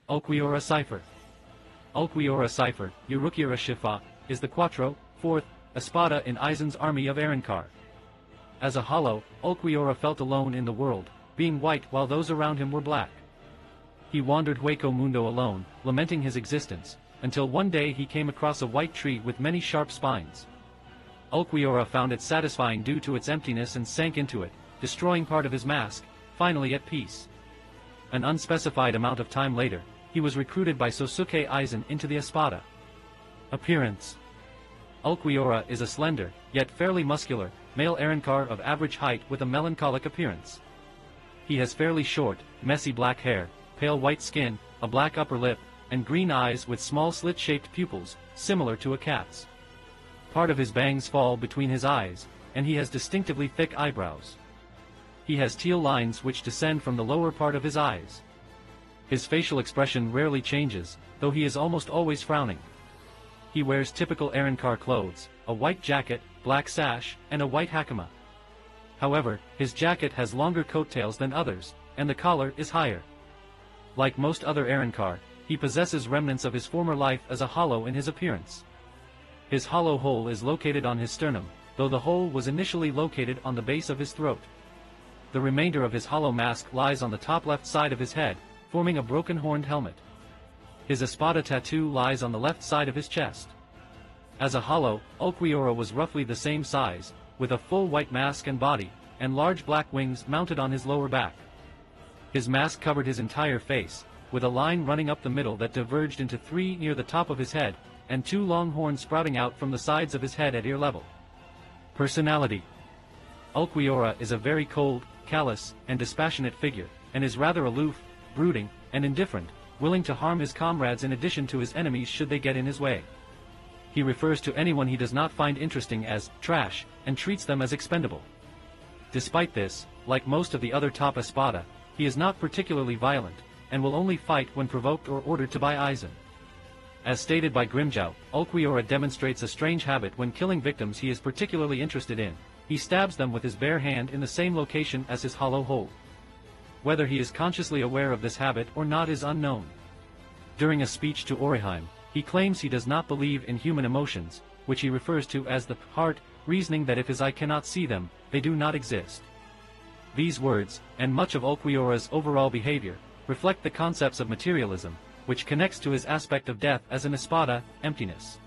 Ulquiorra Cifer. Ulquiorra Cifer, Ulquiorra Shifa, is the Quattro, 4th, Espada in Aizen's army of Arrancar. As a hollow, Ulquiorra felt alone in the world, being white while those around him were black. He wandered Hueco Mundo alone, lamenting his existence, until one day he came across a white tree with many sharp spines. Ulquiorra found it satisfying due to its emptiness and sank into it, destroying part of his mask, finally at peace. An unspecified amount of time later, he was recruited by Sosuke Aizen into the Espada. Appearance. Ulquiorra is a slender, yet fairly muscular, male Arrancar of average height with a melancholic appearance. He has fairly short, messy black hair, pale white skin, a black upper lip, and green eyes with small slit-shaped pupils, similar to a cat's. Part of his bangs fall between his eyes, and he has distinctively thick eyebrows. He has teal lines which descend from the lower part of his eyes. His facial expression rarely changes, though he is almost always frowning. He wears typical Arrancar clothes, a white jacket, black sash, and a white hakama. However, his jacket has longer coattails than others, and the collar is higher. Like most other Arrancar, he possesses remnants of his former life as a hollow in his appearance. His hollow hole is located on his sternum, though the hole was initially located on the base of his throat. The remainder of his hollow mask lies on the top left side of his head, forming a broken horned helmet. His Espada tattoo lies on the left side of his chest. As a hollow, Ulquiorra was roughly the same size, with a full white mask and body, and large black wings mounted on his lower back. His mask covered his entire face, with a line running up the middle that diverged into 3 near the top of his head, and 2 long horns sprouting out from the sides of his head at ear level. Personality. Ulquiorra is a very cold, callous, and dispassionate figure, and is rather aloof, brooding, and indifferent, willing to harm his comrades in addition to his enemies should they get in his way. He refers to anyone he does not find interesting as trash, and treats them as expendable. Despite this, like most of the other top Espada, he is not particularly violent, and will only fight when provoked or ordered to by Aizen. As stated by Grimjow, Ulquiorra demonstrates a strange habit when killing victims he is particularly interested in. He stabs them with his bare hand in the same location as his hollow hole. Whether he is consciously aware of this habit or not is unknown. During a speech to Orihime, he claims he does not believe in human emotions, which he refers to as the heart, reasoning that if his eye cannot see them, they do not exist. These words, and much of Ulquiorra's overall behavior, reflect the concepts of materialism, which connects to his aspect of death as an Espada, emptiness.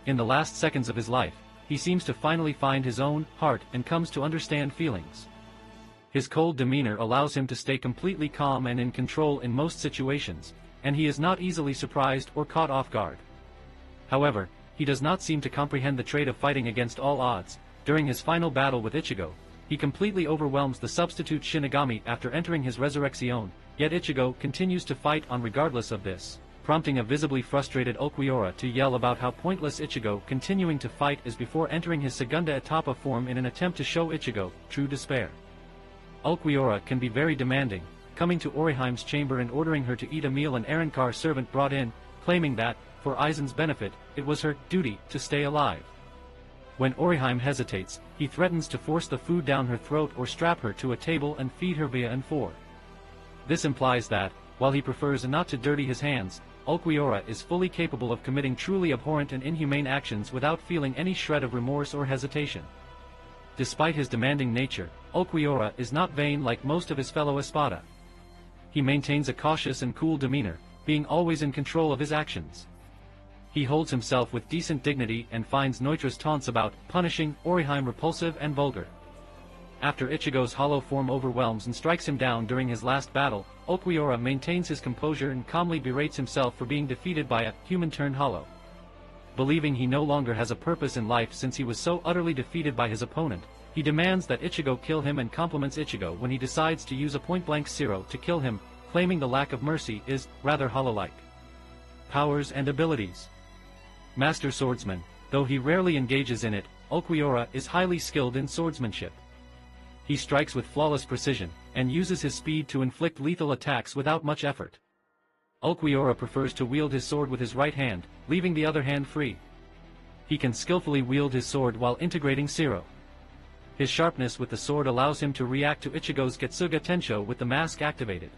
In the last seconds of his life, he seems to finally find his own heart and comes to understand feelings. His cold demeanor allows him to stay completely calm and in control in most situations, and he is not easily surprised or caught off guard. However, he does not seem to comprehend the trait of fighting against all odds. During his final battle with Ichigo, he completely overwhelms the substitute Shinigami after entering his Resurrection, yet Ichigo continues to fight on regardless of this, prompting a visibly frustrated Ulquiorra to yell about how pointless Ichigo continuing to fight is before entering his Segunda Etapa form in an attempt to show Ichigo true despair. Ulquiorra can be very demanding, coming to Orihime's chamber and ordering her to eat a meal an Arrancar servant brought in, claiming that, for Aizen's benefit, it was her duty to stay alive. When Orihime hesitates, he threatens to force the food down her throat or strap her to a table and feed her via an four. This implies that, while he prefers not to dirty his hands, Ulquiorra is fully capable of committing truly abhorrent and inhumane actions without feeling any shred of remorse or hesitation. Despite his demanding nature, Ulquiorra is not vain like most of his fellow Espada. He maintains a cautious and cool demeanor, being always in control of his actions. He holds himself with decent dignity and finds Neutra's taunts about punishing Orihime repulsive and vulgar. After Ichigo's hollow form overwhelms and strikes him down during his last battle, Ulquiorra maintains his composure and calmly berates himself for being defeated by a human-turned-hollow. Believing he no longer has a purpose in life since he was so utterly defeated by his opponent, he demands that Ichigo kill him and compliments Ichigo when he decides to use a point-blank zero to kill him, claiming the lack of mercy is rather hollow-like. Powers and abilities. Master Swordsman. Though he rarely engages in it, Ulquiorra is highly skilled in swordsmanship. He strikes with flawless precision, and uses his speed to inflict lethal attacks without much effort. Ulquiorra prefers to wield his sword with his right hand, leaving the other hand free. He can skillfully wield his sword while integrating Zero. His sharpness with the sword allows him to react to Ichigo's Getsuga Tensho with the mask activated.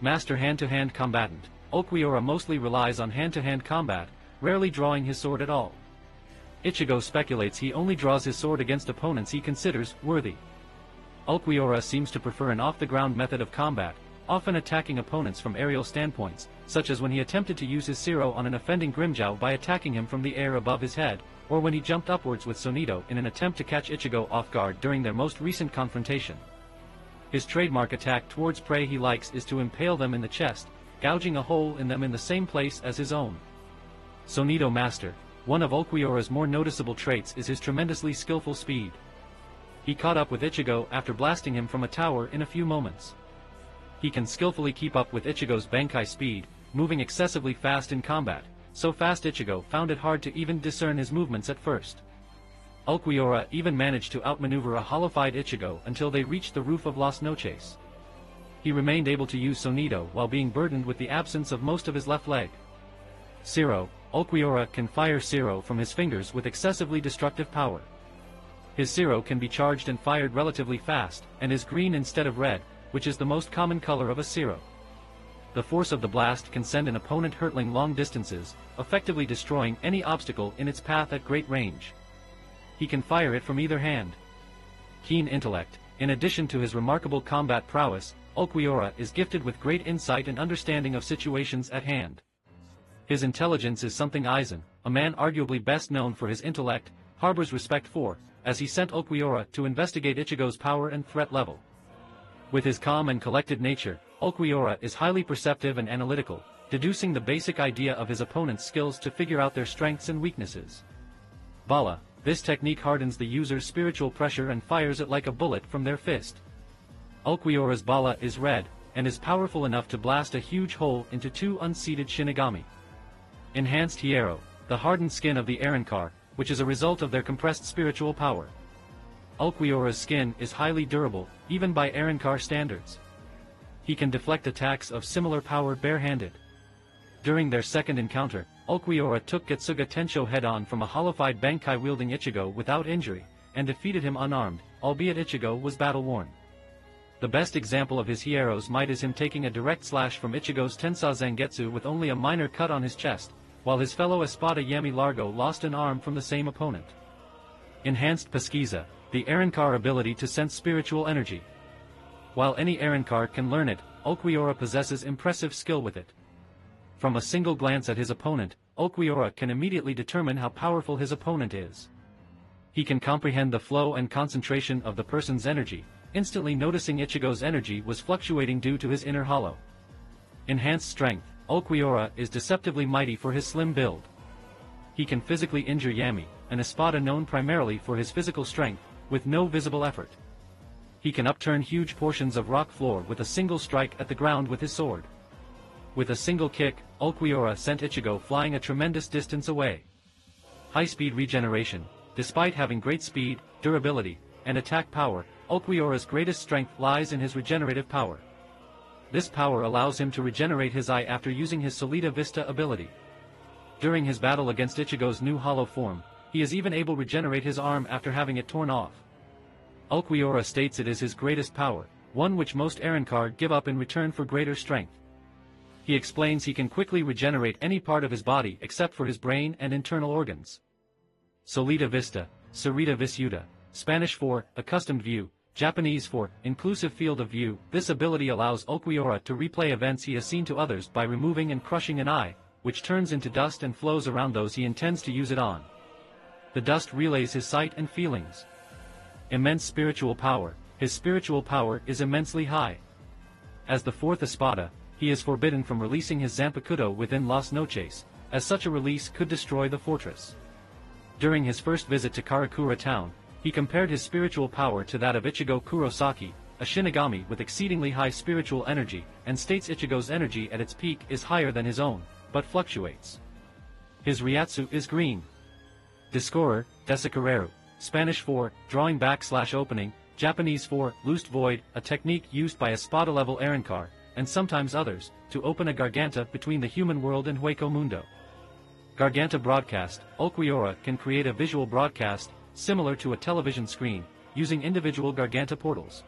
Master hand-to-hand combatant. Ulquiorra mostly relies on hand-to-hand combat, rarely drawing his sword at all. Ichigo speculates he only draws his sword against opponents he considers worthy. Ulquiorra seems to prefer an off-the-ground method of combat, often attacking opponents from aerial standpoints, such as when he attempted to use his Zero on an offending Grimmjow by attacking him from the air above his head, or when he jumped upwards with Sonido in an attempt to catch Ichigo off guard during their most recent confrontation. His trademark attack towards prey he likes is to impale them in the chest, gouging a hole in them in the same place as his own. Sonido Master. One of Ulquiorra's more noticeable traits is his tremendously skillful speed. He caught up with Ichigo after blasting him from a tower in a few moments. He can skillfully keep up with Ichigo's Bankai speed, moving excessively fast in combat, so fast Ichigo found it hard to even discern his movements at first. Ulquiorra even managed to outmaneuver a hollowified Ichigo until they reached the roof of Las Noches. He remained able to use Sonido while being burdened with the absence of most of his left leg. Zero. Ulquiorra can fire Zero from his fingers with excessively destructive power. His Zero can be charged and fired relatively fast, and is green instead of red, which is the most common color of a Zero. The force of the blast can send an opponent hurtling long distances, effectively destroying any obstacle in its path at great range. He can fire it from either hand. Keen intellect. In addition to his remarkable combat prowess, Ulquiorra is gifted with great insight and understanding of situations at hand. His intelligence is something Aizen, a man arguably best known for his intellect, harbors respect for, as he sent Ulquiorra to investigate Ichigo's power and threat level. With his calm and collected nature, Ulquiorra is highly perceptive and analytical, deducing the basic idea of his opponent's skills to figure out their strengths and weaknesses. Bala. This technique hardens the user's spiritual pressure and fires it like a bullet from their fist. Ulquiorra's Bala is red, and is powerful enough to blast a huge hole into two unseated Shinigami. Enhanced Hierro. The hardened skin of the Arrancar, which is a result of their compressed spiritual power. Ulquiorra's skin is highly durable, even by Arrancar standards. He can deflect attacks of similar power barehanded. During their second encounter, Ulquiorra took Getsuga Tensho head-on from a hollowified Bankai-wielding Ichigo without injury, and defeated him unarmed, albeit Ichigo was battle-worn. The best example of his Hierro's might is him taking a direct slash from Ichigo's Tensa Zangetsu with only a minor cut on his chest, while his fellow Espada Yami Largo lost an arm from the same opponent. Enhanced Pesquisa. The Arrancar ability to sense spiritual energy. While any Arrancar can learn it, Ulquiorra possesses impressive skill with it. From a single glance at his opponent, Ulquiorra can immediately determine how powerful his opponent is. He can comprehend the flow and concentration of the person's energy, instantly noticing Ichigo's energy was fluctuating due to his inner hollow. Enhanced Strength. Ulquiorra is deceptively mighty for his slim build. He can physically injure Yami, an Espada known primarily for his physical strength, with no visible effort. He can upturn huge portions of rock floor with a single strike at the ground with his sword. With a single kick, Ulquiorra sent Ichigo flying a tremendous distance away. High-speed regeneration. Despite having great speed, durability, and attack power, Ulquiorra's greatest strength lies in his regenerative power. This power allows him to regenerate his eye after using his Solita Vista ability. During his battle against Ichigo's new hollow form, he is even able to regenerate his arm after having it torn off. Ulquiorra states it is his greatest power, one which most Arrancar give up in return for greater strength. He explains he can quickly regenerate any part of his body except for his brain and internal organs. Solita Vista, Sarita Visuta, Spanish for accustomed view, Japanese for inclusive field of view. This ability allows Ulquiorra to replay events he has seen to others by removing and crushing an eye, which turns into dust and flows around those he intends to use it on. The dust relays his sight and feelings. Immense spiritual power. His spiritual power is immensely high. As the fourth Espada, he is forbidden from releasing his Zanpakuto within Las Noches, as such a release could destroy the fortress. During his first visit to Karakura town, he compared his spiritual power to that of Ichigo Kurosaki, a Shinigami with exceedingly high spiritual energy, and states Ichigo's energy at its peak is higher than his own, but fluctuates. His Ryatsu is green. Discorer, Desacareru, Spanish for drawing back/opening, Japanese for loosed void, a technique used by Espada-level Arrancar, and sometimes others, to open a garganta between the human world and Hueco Mundo. Garganta broadcast. Ulquiorra can create a visual broadcast, similar to a television screen, using individual garganta portals.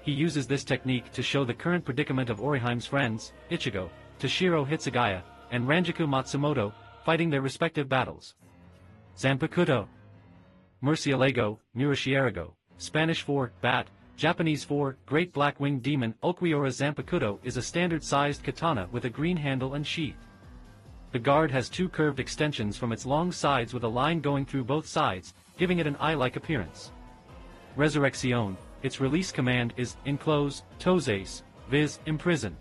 He uses this technique to show the current predicament of Oriheim's friends, Ichigo, Toshiro Hitsugaya, and Ranjaku Matsumoto, fighting their respective battles. Zanpakuto. Murcielago, Murciélago, Spanish for bat, Japanese for great black-winged demon. Ulquiorra Zanpakuto is a standard-sized katana with a green handle and sheath. The guard has two curved extensions from its long sides with a line going through both sides, giving it an eye-like appearance. Resurrección, its release command is enclose, toses, viz. Imprison.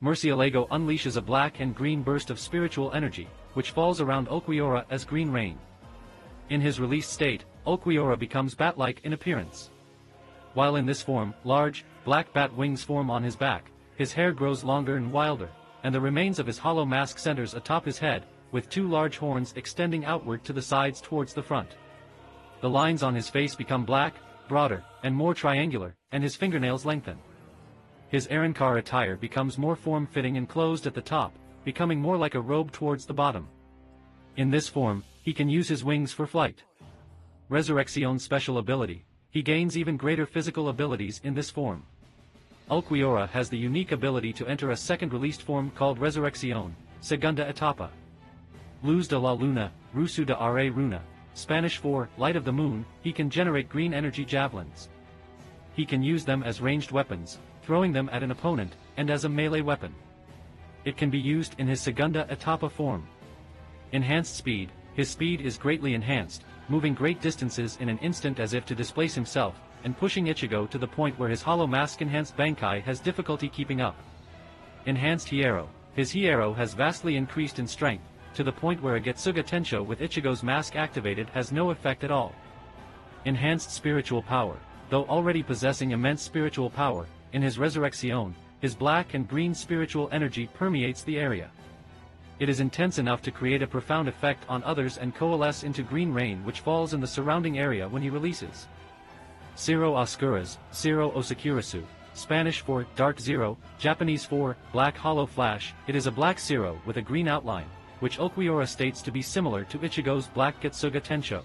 Murcielago unleashes a black and green burst of spiritual energy, which falls around Ulquiorra as green rain. In his released state, Ulquiorra becomes bat-like in appearance. While in this form, large, black bat wings form on his back, his hair grows longer and wilder, and the remains of his hollow mask centers atop his head, with two large horns extending outward to the sides towards the front. The lines on his face become black, broader, and more triangular, and his fingernails lengthen. His Arankar attire becomes more form-fitting and closed at the top, becoming more like a robe towards the bottom. In this form, he can use his wings for flight. Resurrección's special ability, he gains even greater physical abilities in this form. Ulquiorra has the unique ability to enter a second released form called Resurrección, Segunda Etapa. Luz de la Luna, Rusu de Are Runa, Spanish for light of the moon, he can generate green energy javelins. He can use them as ranged weapons, throwing them at an opponent, and as a melee weapon. It can be used in his Segunda Etapa form. Enhanced speed, his speed is greatly enhanced, moving great distances in an instant as if to displace himself, and pushing Ichigo to the point where his hollow mask-enhanced Bankai has difficulty keeping up. Enhanced Hierro, his Hierro has vastly increased in strength, to the point where a Getsuga Tensho with Ichigo's mask activated has no effect at all. Enhanced spiritual power, though already possessing immense spiritual power, in his Resurrección, his black and green spiritual energy permeates the area. It is intense enough to create a profound effect on others and coalesce into green rain which falls in the surrounding area when he releases. Cero Oscuras, Cero Oscurasu, Spanish for dark zero, Japanese for black hollow flash. It is a black zero with a green outline, which Ulquiorra states to be similar to Ichigo's black Getsuga Tensho.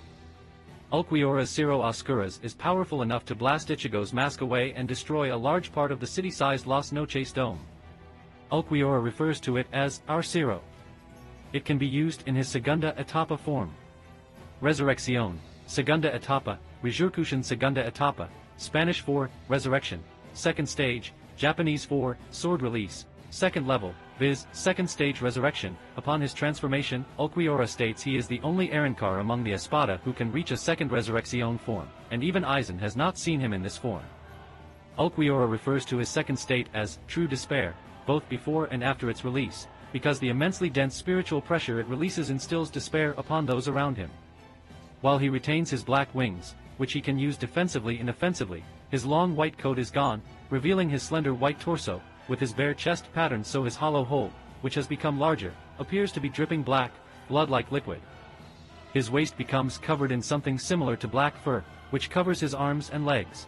Ulquiorra's Cero Oscuras is powerful enough to blast Ichigo's mask away and destroy a large part of the city-sized Las Noches dome. Ulquiorra refers to it as our Cero. It can be used in his Segunda Etapa form. Resurrección, Segunda Etapa, Resurrección Segunda Etapa, Spanish for resurrection, second stage, Japanese for sword release, second level, viz. Second stage resurrection. Upon his transformation, Ulquiorra states he is the only Arankar among the Espada who can reach a second Resurrección form, and even Aizen has not seen him in this form. Ulquiorra refers to his second state as true despair, both before and after its release, because the immensely dense spiritual pressure it releases instills despair upon those around him. While he retains his black wings, which he can use defensively and offensively, his long white coat is gone, revealing his slender white torso, with his bare chest patterned so his hollow hole, which has become larger, appears to be dripping black, blood-like liquid. His waist becomes covered in something similar to black fur, which covers his arms and legs.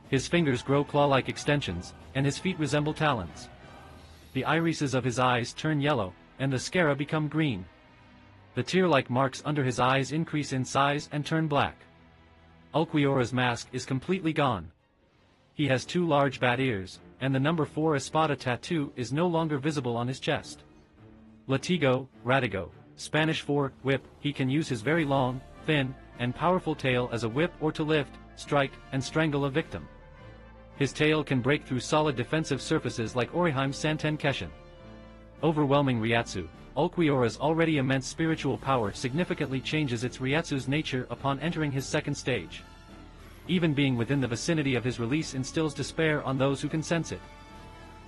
His fingers grow claw-like extensions, and his feet resemble talons. The irises of his eyes turn yellow, and the sclera become green. The tear-like marks under his eyes increase in size and turn black. Ulquiorra's mask is completely gone. He has two large bat ears, and the number 4 Espada tattoo is no longer visible on his chest. Latigo, Ratigo, Spanish for whip, he can use his very long, thin, and powerful tail as a whip or to lift, strike, and strangle a victim. His tail can break through solid defensive surfaces like Oriheim's Santen Keshin. Overwhelming Ryatsu, Ulquiorra's already immense spiritual power significantly changes its Ryatsu's nature upon entering his second stage. Even being within the vicinity of his release instills despair on those who can sense it.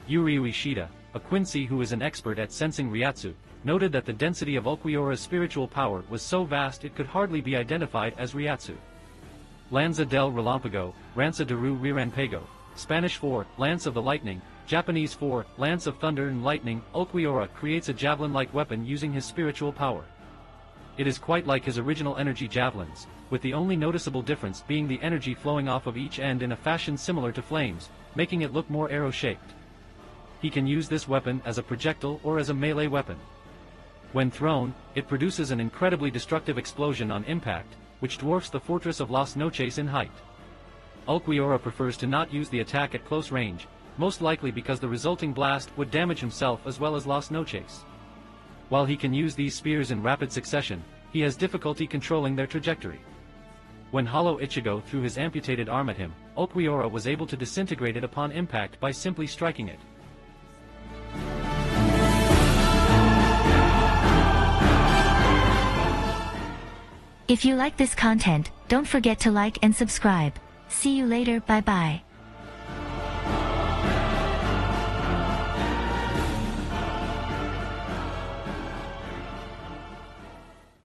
Yuryu Ishida, a Quincy who is an expert at sensing Ryatsu, noted that the density of Ulquiorra's spiritual power was so vast it could hardly be identified as Ryatsu. Lanza del Relampago, Ranza de Ru Riranpago, Spanish for Lance of the Lightning, Japanese for Lance of Thunder and Lightning. Ulquiorra creates a javelin-like weapon using his spiritual power. It is quite like his original energy javelins, with the only noticeable difference being the energy flowing off of each end in a fashion similar to flames, making it look more arrow-shaped. He can use this weapon as a projectile or as a melee weapon. When thrown, it produces an incredibly destructive explosion on impact, which dwarfs the fortress of Las Noches in height. Ulquiorra prefers to not use the attack at close range, most likely because the resulting blast would damage himself as well as Lost No Chase. While he can use these spears in rapid succession, he has difficulty controlling their trajectory. When Hollow Ichigo threw his amputated arm at him, Ulquiorra was able to disintegrate it upon impact by simply striking it. If you like this content, don't forget to like and subscribe. See you later, bye bye.